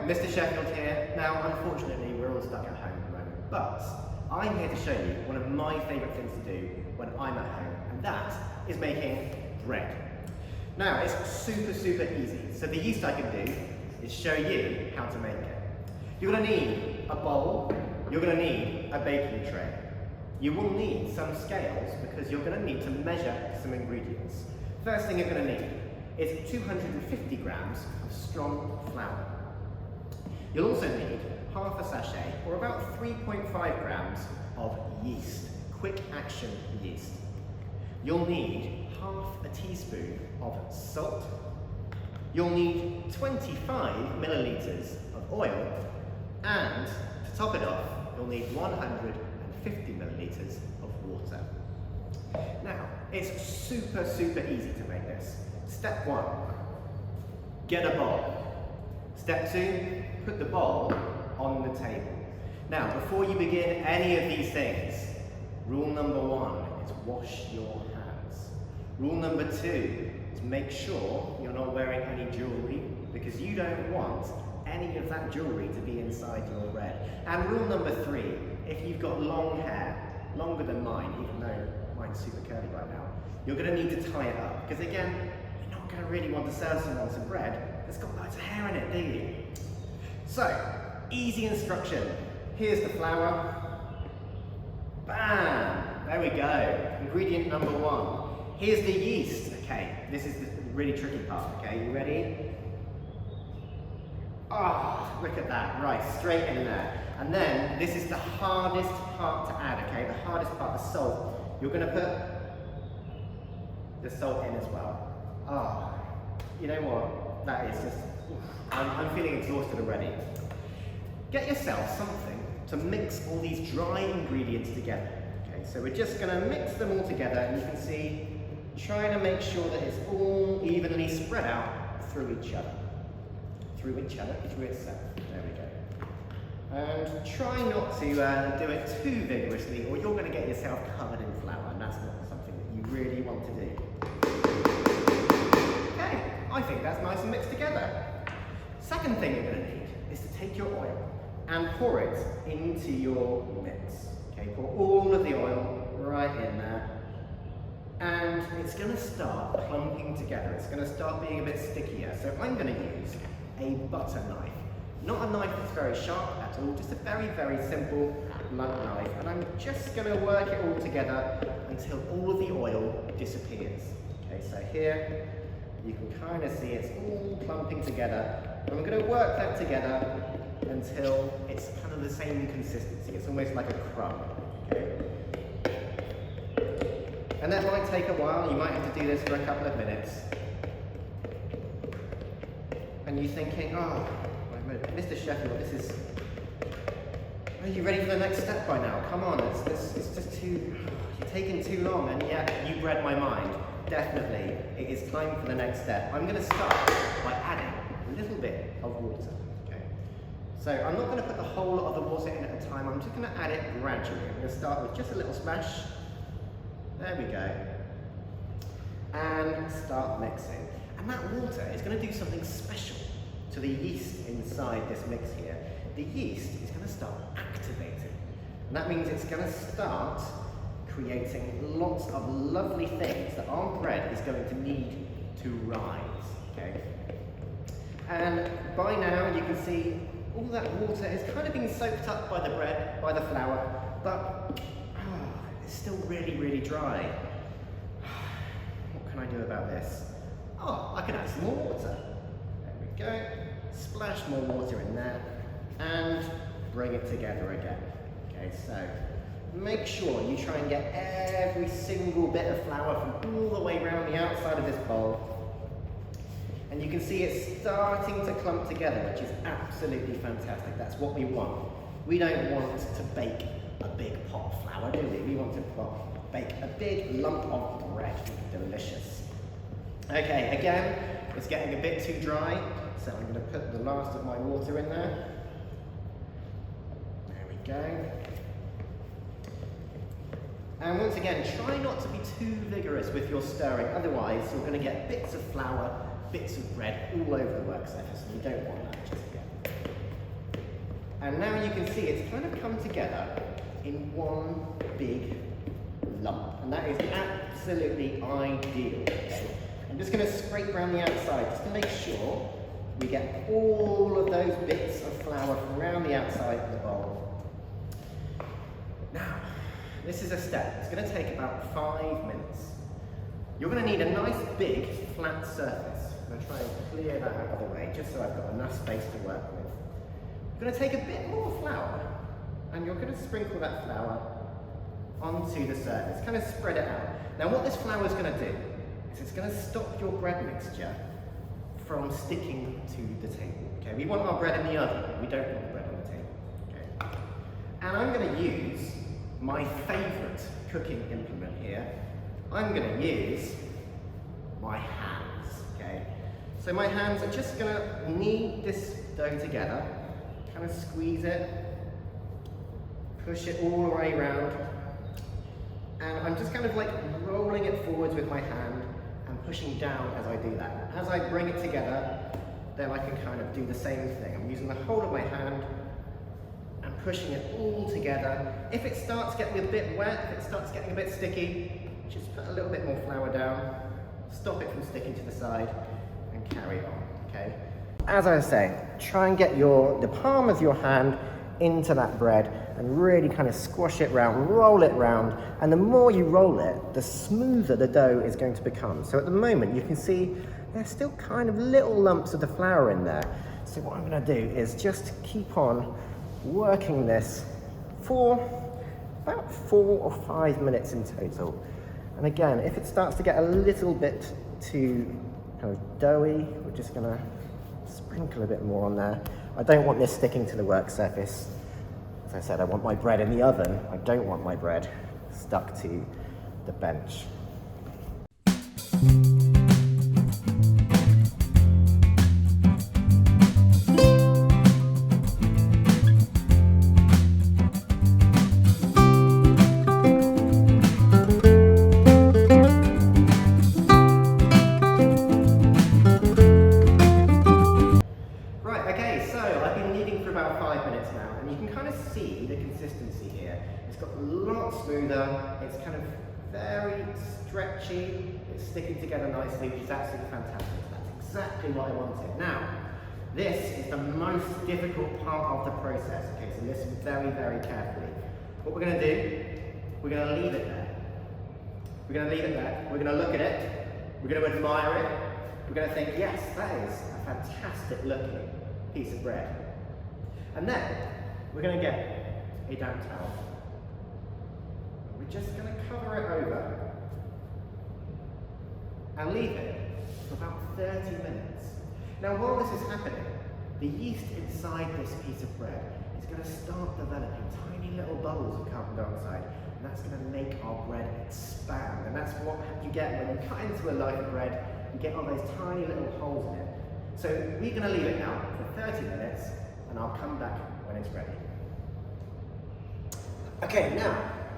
Mr. Sheffield here. Now, unfortunately, we're all stuck at home at the moment, but I'm here to show you one of my favourite things to do when I'm at home, and that is making bread. Now, it's super easy. So the yeast I can do is show you how to make it. You're going to need a bowl, you're going to need a baking tray. You will need some scales because you're going to need to measure some ingredients. First thing you're going to need is 250 grams of strong flour. You'll also need half a sachet, or about 3.5 grams of yeast, quick action yeast. You'll need half a teaspoon of salt. You'll need 25 millilitres of oil, and to top it off, you'll need 150 millilitres of water. Now, it's super easy to make this. Step 1, get a bowl. Step 2, put the bowl on the table. Now, before you begin any of these things, rule number 1 is wash your hands. Rule number 2 is make sure you're not wearing any jewellery, because you don't want any of that jewellery to be inside your bread. And rule number 3, if you've got long hair, longer than mine, even though mine's super curly right now, you're going to need to tie it up, because again, you're not going to really want to serve someone some bread that's got loads of hair in it, do you? So, easy instruction. Here's the flour. Bam! There we go. Ingredient number 1. Here's the yeast. Okay, this is the really tricky part. Okay, you ready? Oh, look at that. Right, straight in there. And then, this is the hardest part to add, okay? The hardest part, the salt. You're going to put the salt in as well. Oh, you know what? That is just... I'm feeling exhausted already. Get yourself something to mix all these dry ingredients together. Okay, so we're just going to mix them all together, and you can see, trying to make sure that it's all evenly spread out through each other. Through itself. There we go. And try not to do it too vigorously, or you're going to get yourself covered in flour, and that's not something that you really want to do. Okay, I think that's nice and mixed together. Second thing you're going to need is to take your oil and pour it into your mix. Okay, pour all of the oil right in there, and it's going to start clumping together. It's going to start being a bit stickier. So I'm going to use a butter knife. Not a knife that's very sharp at all, just a very simple blunt knife. And I'm just going to work it all together until all of the oil disappears. Okay, so here you can kind of see it's all clumping together. And we're going to work that together until it's kind of the same consistency. It's almost like a crumb, okay? And that might take a while. You might have to do this for a couple of minutes. And you're thinking, oh, Mr. Sheffield, this is... Are you ready for the next step by now? Come on, it's just too... You're taking too long, and yet you've read my mind. Definitely, it is time for the next step. I'm going to start by adding a little bit of water. Okay. So I'm not going to put the whole lot of the water in at a time. I'm just going to add it gradually. I'm going to start with just a little splash. There we go. And start mixing. And that water is going to do something special to the yeast inside this mix here. The yeast is going to start activating. And that means it's going to start creating lots of lovely things that our bread is going to need to rise, okay? And by now you can see all that water is kind of being soaked up by the bread, by the flour, but it's still really dry. What can I do about this? Oh, I can add some more water. There we go. Splash more water in there and bring it together again. Okay, so make sure you try and get every single bit of flour from all the way around the outside of this bowl. And you can see it's starting to clump together, which is absolutely fantastic. That's what we want. We don't want to bake a big pot of flour, do we? We want to bake a big lump of bread. Delicious. Okay, again, it's getting a bit too dry, so I'm going to put the last of my water in there. There we go. And once again, try not to be too vigorous with your stirring, otherwise you're going to get bits of flour, bits of bread all over the work surface, and you don't want that just yet. And now you can see it's kind of come together in one big lump, and that is absolutely ideal. Okay? I'm just going to scrape around the outside just to make sure we get all of those bits of flour from around the outside of the bowl. Now, this is a step. It's going to take about 5 minutes. You're going to need a nice big flat surface. I'm going to try and clear that out of the way just so I've got enough space to work with. You're going to take a bit more flour and you're going to sprinkle that flour onto the surface, kind of spread it out. Now what this flour is going to do is it's going to stop your bread mixture from sticking to the table. Okay, we want our bread in the oven, we don't want the bread on the table. Okay. And I'm going to use my favourite cooking implement here. I'm going to use my hands. Okay, so my hands are just going to knead this dough together, kind of squeeze it, push it all the way around, and I'm just kind of like rolling it forwards with my hand and pushing down as I do that. As I bring it together, then I can kind of do the same thing. I'm using the whole of my hand and pushing it all together. If it starts getting a bit wet, if it starts getting a bit sticky, just put a little bit more flour down, stop it from sticking to the side, and carry on, okay? As I was saying, try and get the palm of your hand into that bread and really kind of squash it round, roll it round, and the more you roll it, the smoother the dough is going to become. So at the moment you can see there's still kind of little lumps of the flour in there. So what I'm going to do is just keep on working this for about 4 or 5 minutes in total. And again, if it starts to get a little bit too kind of doughy, we're just going to sprinkle a bit more on there. I don't want this sticking to the work surface. As I said, I want my bread in the oven. I don't want my bread stuck to the bench. See the consistency here. It's got a lot smoother, it's kind of very stretchy, it's sticking together nicely, which is absolutely fantastic. That's exactly what I wanted. Now, this is the most difficult part of the process, okay, so listen very, very carefully. What we're going to do, we're going to leave it there. We're going to leave it there, we're going to look at it, we're going to admire it, we're going to think, yes, that is a fantastic looking piece of bread. And then, we're going to get a damp towel. We're just going to cover it over and leave it for about 30 minutes. Now while this is happening, the yeast inside this piece of bread is going to start developing tiny little bubbles of carbon dioxide, and that's going to make our bread expand. And that's what you get when you cut into a loaf of bread, you get all those tiny little holes in it. So we're going to leave it now for 30 minutes, and I'll come back when it's ready. Okay, now,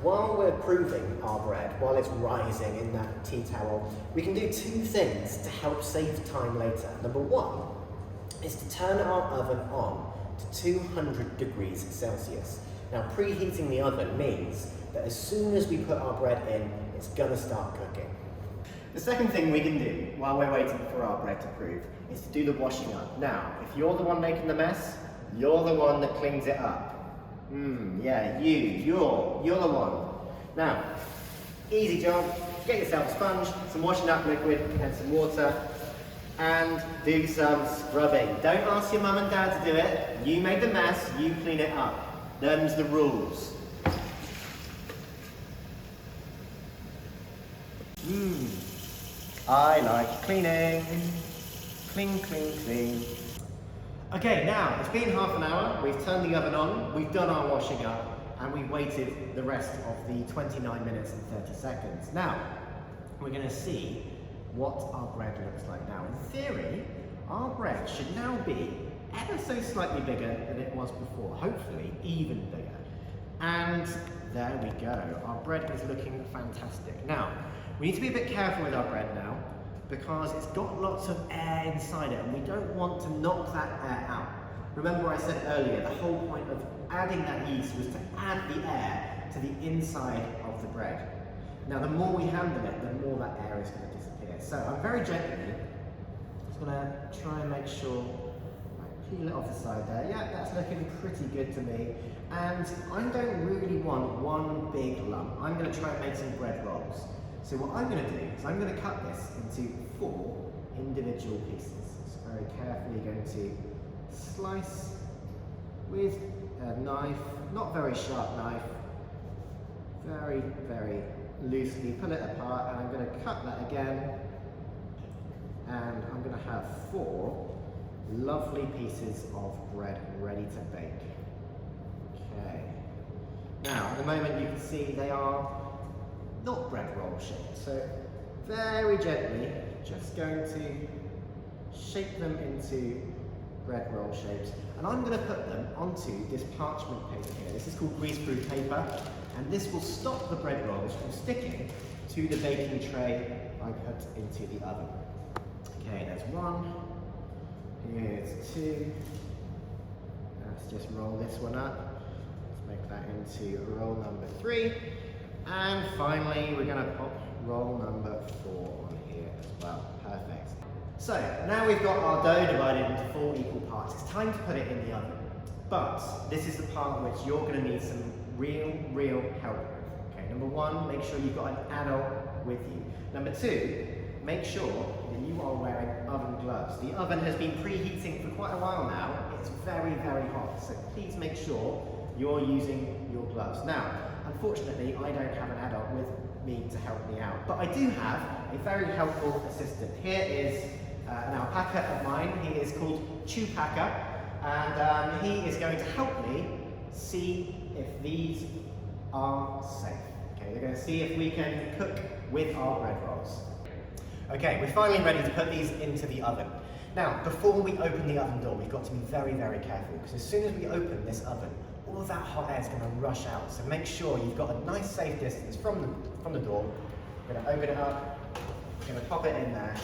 while we're proving our bread, while it's rising in that tea towel, we can do 2 things to help save time later. Number 1 is to turn our oven on to 200 degrees Celsius. Now, preheating the oven means that as soon as we put our bread in, it's going to start cooking. The second thing we can do while we're waiting for our bread to prove is to do the washing up. Now, if you're the one making the mess, you're the one that cleans it up. Yeah, you're the one. Now, easy job, get yourself a sponge, some washing up liquid and some water, and do some scrubbing. Don't ask your mum and dad to do it. You made the mess, you clean it up. Them's the rules. I like cleaning. Clean, clean, clean. Okay, now, it's been half an hour, we've turned the oven on, we've done our washing up, and we've waited the rest of the 29 minutes and 30 seconds. Now, we're going to see what our bread looks like now. In theory, our bread should now be ever so slightly bigger than it was before, hopefully even bigger. And there we go. Our bread is looking fantastic. Now, we need to be a bit careful with our bread now because it's got lots of air inside it and we don't want to knock that air out. Remember I said earlier, the whole point of adding that yeast was to add the air to the inside of the bread. Now, the more we handle it, the more that air is going to disappear. So I'm very gently just going to try and make sure I peel it off the side there. Yeah, that's looking pretty good to me. And I don't really want one big lump. I'm going to try and make some bread rolls. So what I'm going to do is I'm going to cut this into 4 individual pieces. So very carefully going to slice with a knife, not very sharp knife, very, very loosely pull it apart, and I'm going to cut that again, and I'm going to have 4 lovely pieces of bread ready to bake. Okay. Now, at the moment you can see they are not bread roll shaped, so very gently just going to shape them into bread roll shapes, and I'm going to put them onto this parchment paper here. This is called greaseproof paper, and this will stop the bread rolls from sticking to the baking tray I put into the oven. Okay, there's 1, here's 2, let's just roll this one up, let's make that into roll number 3, and finally we're going to pop roll number 4 on here as well. Perfect. So now we've got our dough divided into 4 equal parts, it's time to put it in the oven. But this is the part which you're going to need some real help with. Okay, number 1, make sure you've got an adult with you. Number 2, make sure that you are wearing oven gloves. The oven has been preheating for quite a while now. It's very, very hot, so please make sure you're using your gloves. Now, unfortunately, I don't have an adult with me to help me out, but I do have a very helpful assistant. Here is an alpaca of mine. He is called Chewpacker, and he is going to help me see if these are safe. Okay, they're going to see if we can cook with our bread rolls. Okay, we're finally ready to put these into the oven. Now, before we open the oven door, we've got to be very, very careful, because as soon as we open this oven, all of that hot air is going to rush out. So make sure you've got a nice safe distance from the door. We're going to open it up, we're going to pop it in there,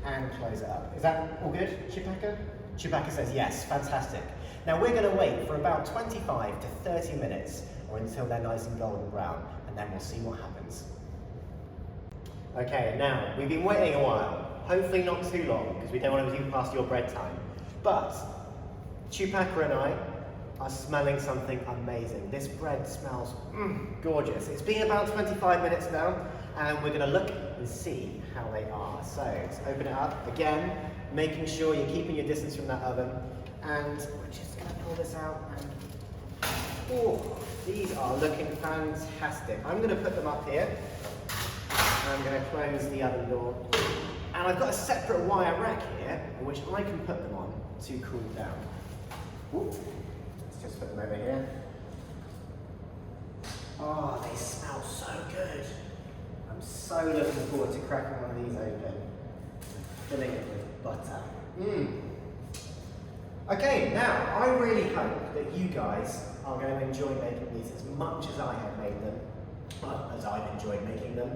and close it up. Is that all good, Chewpacker? Chewpacker says yes, fantastic. Now we're going to wait for about 25 to 30 minutes, or until they're nice and golden brown, and then we'll see what happens. Okay, now we've been waiting a while. Hopefully not too long, because we don't want to do past your bread time. But Chewpacker and I are smelling something amazing. This bread smells gorgeous. It's been about 25 minutes now, and we're going to look and see how they are. So let's open it up again, making sure you're keeping your distance from that oven, and we're just going to pull this out. And oh, these are looking fantastic. I'm going to put them up here. I'm going to close the oven door, and I've got a separate wire rack here in which I can put them on to cool down. Ooh. Let's just put them over here. Oh, they smell so good. I'm so looking forward to cracking one of these open, filling it with butter. Okay, now I really hope that you guys are going to enjoy making these as much as I have made them, well, as I've enjoyed making them.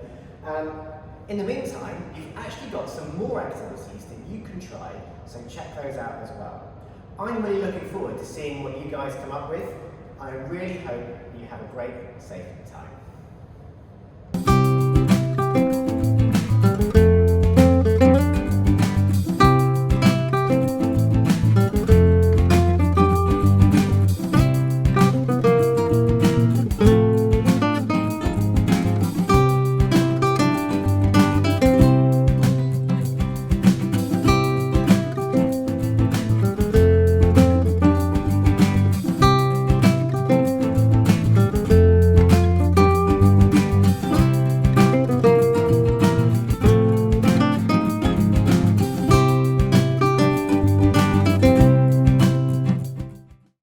In the meantime, you've actually got some more activities that you can try, so check those out as well. I'm really looking forward to seeing what you guys come up with. I really hope you have a great, safe time.